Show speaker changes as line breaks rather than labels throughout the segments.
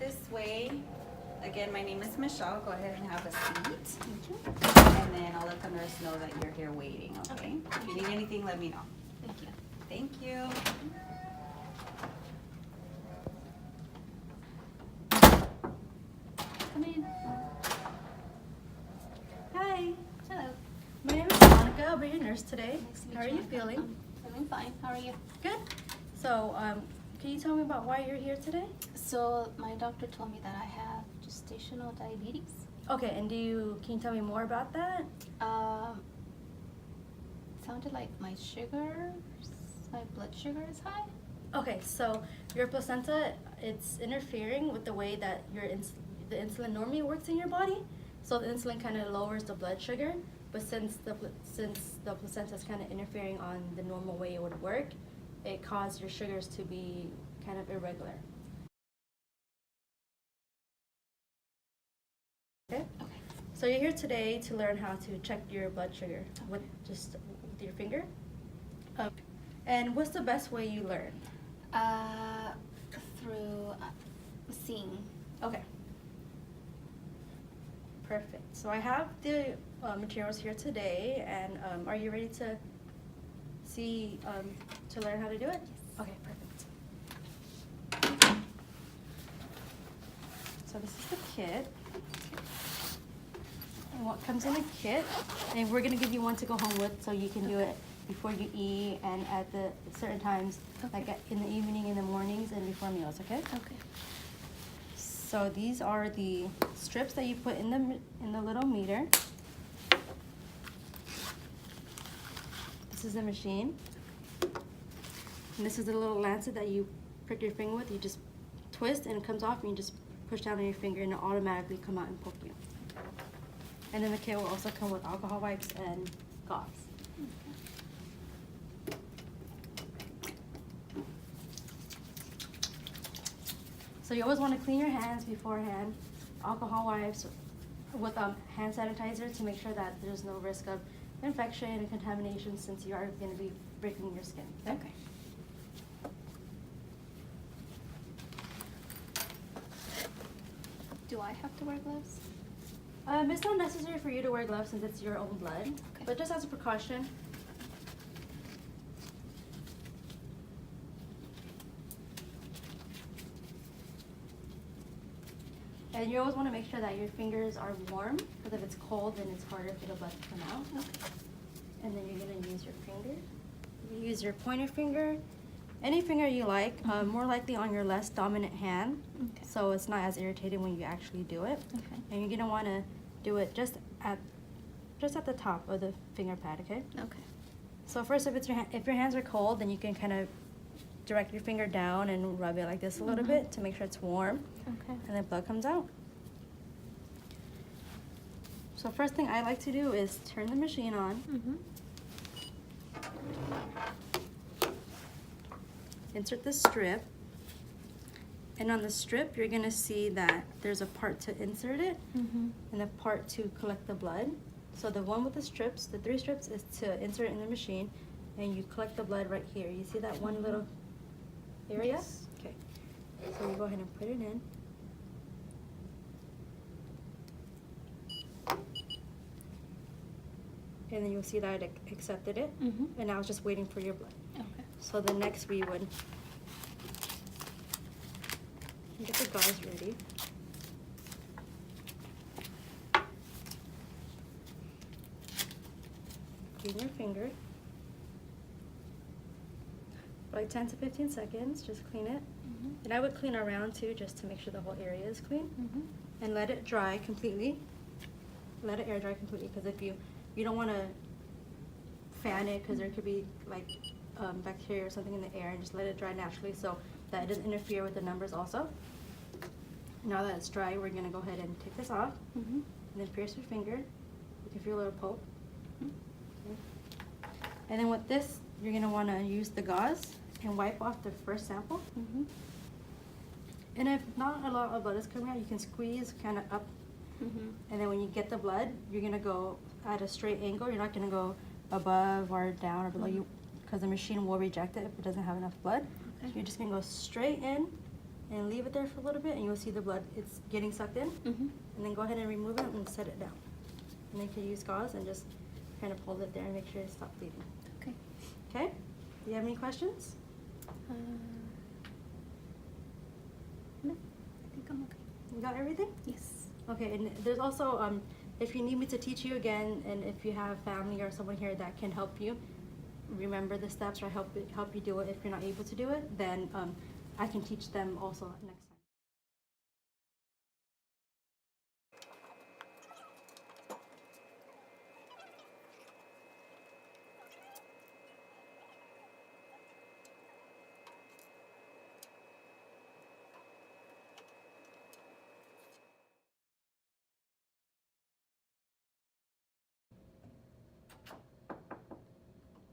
this way. Again, my name is Michelle. Go ahead and have a seat.
Thank you.
And then I'll let the nurse know that you're here waiting, okay? If you need anything, let me know.
Thank you.
Thank you.
Come in.
Hi,
Hello.
my name is Monica. I'll be your nurse today.
Nice to meet
How are you feeling?
I'm feeling fine. How are you?
Good. So, can you tell me about why you're here today?
So my doctor told me that I have gestational diabetes.
Okay, and can you tell me more about that?
Sounded like my blood sugar is high.
Okay, so your placenta, it's interfering with the way that the insulin normally works in your body. So the insulin kind of lowers the blood sugar, but since the placenta is kind of interfering on the normal way it would work, it caused your sugars to be kind of irregular. Okay?
Okay.
So you're here today to learn how to check your blood sugar with your finger. And what's the best way you learn?
Through seeing.
Okay. Perfect. So I have the materials here today, and are you ready to to learn how to do it? Okay, perfect. So this is the kit. And what comes in the kit, and we're gonna give you one to go home with so you can do it before you eat and at the certain times, like in the evening, in the mornings, and before meals, okay?
Okay.
So these are the strips that you put in the little meter. This is the machine. And this is the little lancet that you prick your finger with. You just twist and it comes off, and you just push down on your finger and it'll automatically come out and poke you. And then the kit will also come with alcohol wipes and gauze. So you always want to clean your hands beforehand, alcohol wipes with hand sanitizer to make sure that there's no risk of infection and contamination, since you are going to be breaking your skin.
Okay. Do I have to wear gloves?
It's not necessary for you to wear gloves since it's your own blood,
Okay.
but just as a precaution. And you always want to make sure that your fingers are warm, because if it's cold, then it's harder for the blood to come out.
Okay.
And then you're going to use your finger. You use your pointer finger, any finger you like, more likely on your less dominant hand,
Okay.
so it's not as irritating when you actually do it.
Okay.
And you're going to want to do it just at the top of the finger pad, okay?
Okay.
So first, if your hands are cold, then you can kind of direct your finger down and rub it like this a little bit to make sure it's warm.
Okay.
And then blood comes out. So first thing I like to do is turn the machine on.
Mm-hmm.
Insert the strip. And on the strip, you're gonna see that there's a part to insert it
Mm-hmm.
and a part to collect the blood. So the one with the strips, the 3 strips, is to insert it in the machine, and you collect the blood right here. You see that one little area?
Yes.
Okay. So you go ahead and put it in. And then you'll see that it accepted it.
Mm-hmm.
And now it's just waiting for your blood.
Okay.
So the next we would get the gauze ready. Clean your finger. For like 10 to 15 seconds, just clean it.
Mm-hmm.
And I would clean around too, just to make sure the whole area is clean.
Mm-hmm.
And let it dry completely. Let it air dry completely, because if you don't want to fan it, because there could be like bacteria or something in the air, and just let it dry naturally so that it doesn't interfere with the numbers also. Now that it's dry, we're going to go ahead and take this off,
Mm-hmm.
and then pierce your finger. You can feel a little poke. Okay. And then with this, you're going to want to use the gauze and wipe off the first sample.
Mm-hmm.
And if not a lot of blood is coming out, you can squeeze kind of up.
Mm-hmm.
And then when you get the blood, you're going to go at a straight angle. You're not going to go above or down or below you, because the machine will reject it if it doesn't have enough blood.
Okay.
So you're just going to go straight in and leave it there for a little bit, and you'll see the blood, it's getting sucked in.
Mm-hmm.
And then go ahead and remove it and set it down. And then you can use gauze and just kind of hold it there and make sure it stops bleeding.
Okay.
Okay? Do you have any questions?
No, I think I'm okay.
You got everything?
Yes.
Okay, and there's also, if you need me to teach you again, and if you have family or someone here that can help you remember the steps or help you do it if you're not able to do it, then I can teach them also next time.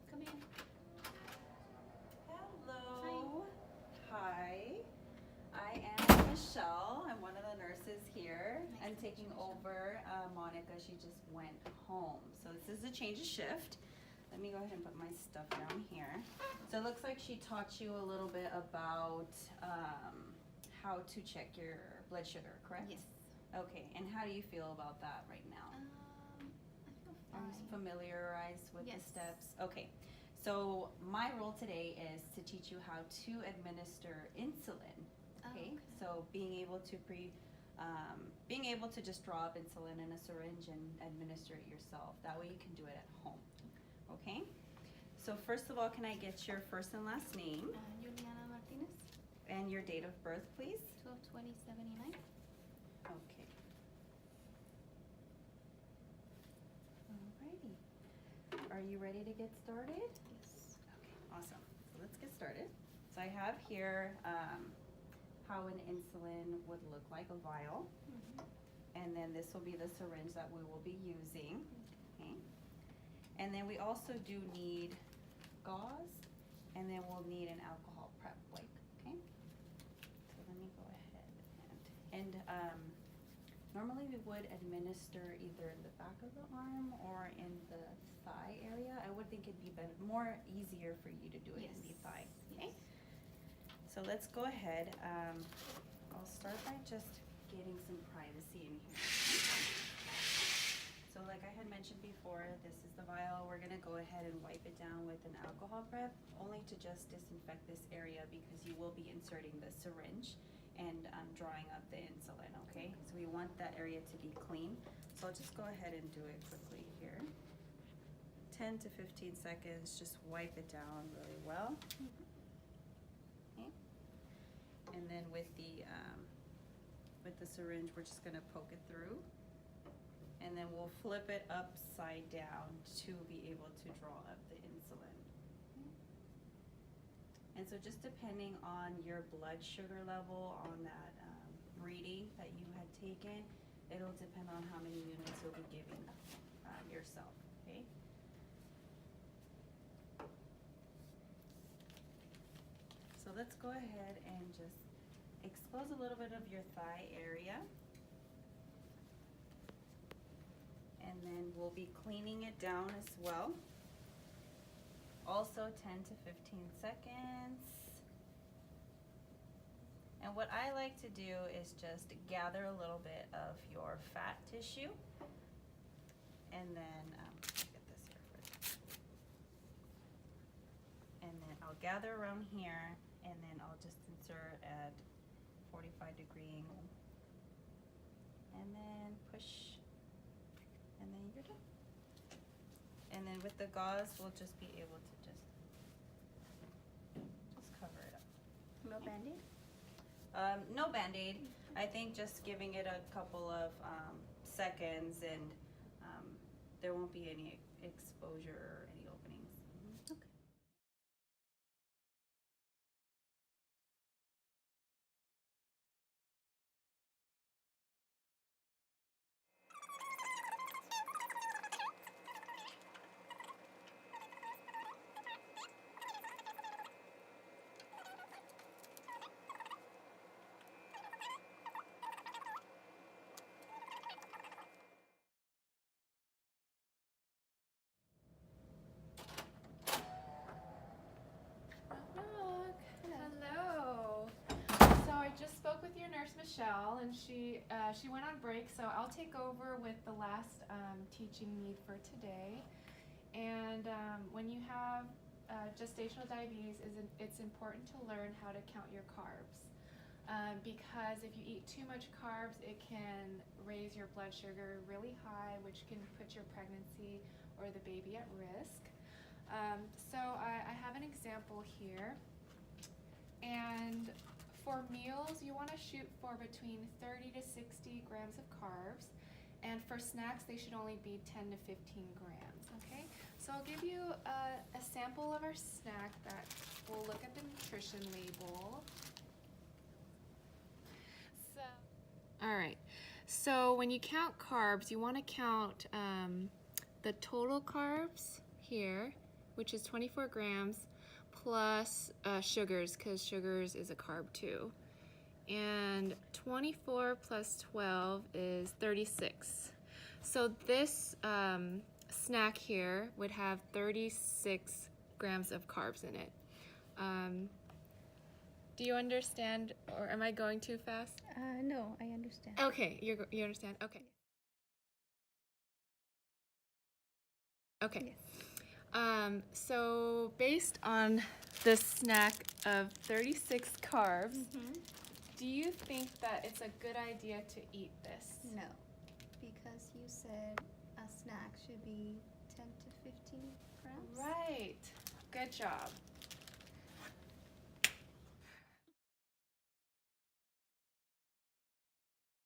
Come in.
Hello. Hi. I am Michelle. I'm one of the nurses here.
Nice
I'm
to meet
taking
you, Michelle.
over Monica. She just went home. So this is a change of shift. Let me go ahead and put my stuff down here. So it looks like she taught you a little bit about how to check your blood sugar, correct?
Yes.
Okay, and how do you feel about that right now?
I feel
Are you
fine.
familiarized with
Yes.
the steps? Okay, so my role today is to teach you how to administer insulin.
Oh,
Okay,
okay.
so being able to just draw up insulin in a syringe and administer it yourself. That way you can do it at home. Okay, so first of all, can I get your first and last name
Juliana Martinez,
and your date of birth, please?
12/20/79.
Okay. Alrighty. Are you ready to get started?
Yes.
Okay, awesome. So let's get started. So I have here how an insulin would look like, a vial.
Mm-hmm.
And then this will be the syringe that we will be using. Okay. And then we also do need gauze, and then we'll need an alcohol prep wipe. Okay. So let me go ahead and normally we would administer either in the back of the arm or in the thigh area. I would think it'd be better, more easier for you to do it in the thigh. Okay.
Yes.
So let's go ahead. I'll start by just getting some privacy in here. So like I had mentioned before, this is the vial. We're gonna go ahead and wipe it down with an alcohol prep, only to just disinfect this area because you will be inserting the syringe and drawing up the insulin, okay? So we want that area to be clean. So I'll just go ahead and do it quickly here. 10 to 15 seconds, just wipe it down really well. Okay. And then with the syringe, we're just gonna poke it through. And then we'll flip it upside down to be able to draw up the insulin. And so just depending on your blood sugar level on that reading that you had taken, it'll depend on how many units you'll be giving yourself, okay? So let's go ahead and just expose a little bit of your thigh area. And then we'll be cleaning it down as well. Also 10 to 15 seconds. And what I like to do is just gather a little bit of your fat tissue. And then, get this here first. And then I'll gather around here, and then I'll just insert at 45-degree angle. And then push. And then you're done. And then with the gauze, we'll just be able to just cover it up.
No Band-Aid?
No Band-Aid. I think just giving it a couple of seconds, and there won't be any exposure or any openings.
Okay.
Nurse Michelle, and she went on break, so I'll take over with the last teaching need for today. And when you have gestational diabetes, it's important to learn how to count your carbs. Because if you eat too much carbs, it can raise your blood sugar really high, which can put your pregnancy or the baby at risk. So I have an example here. And for meals, you want to shoot for between 30 to 60 grams of carbs. And for snacks, they should only be 10 to 15 grams, okay? So I'll give you a sample of our snack that we'll look at the nutrition label. All right, so when you count carbs, you want to count the total carbs here, which is 24 grams, plus sugars, because sugars is a carb too. And 24 plus 12 is 36. So this snack here would have 36 grams of carbs in it. Do you understand, or am I going too fast?
No, I understand.
Okay, you understand? Okay. Okay.
Yes.
So based on the snack of 36 carbs, do you think that it's a good idea to eat this?
No, because you said a snack should be 10 to 15 grams.
Right. Good job.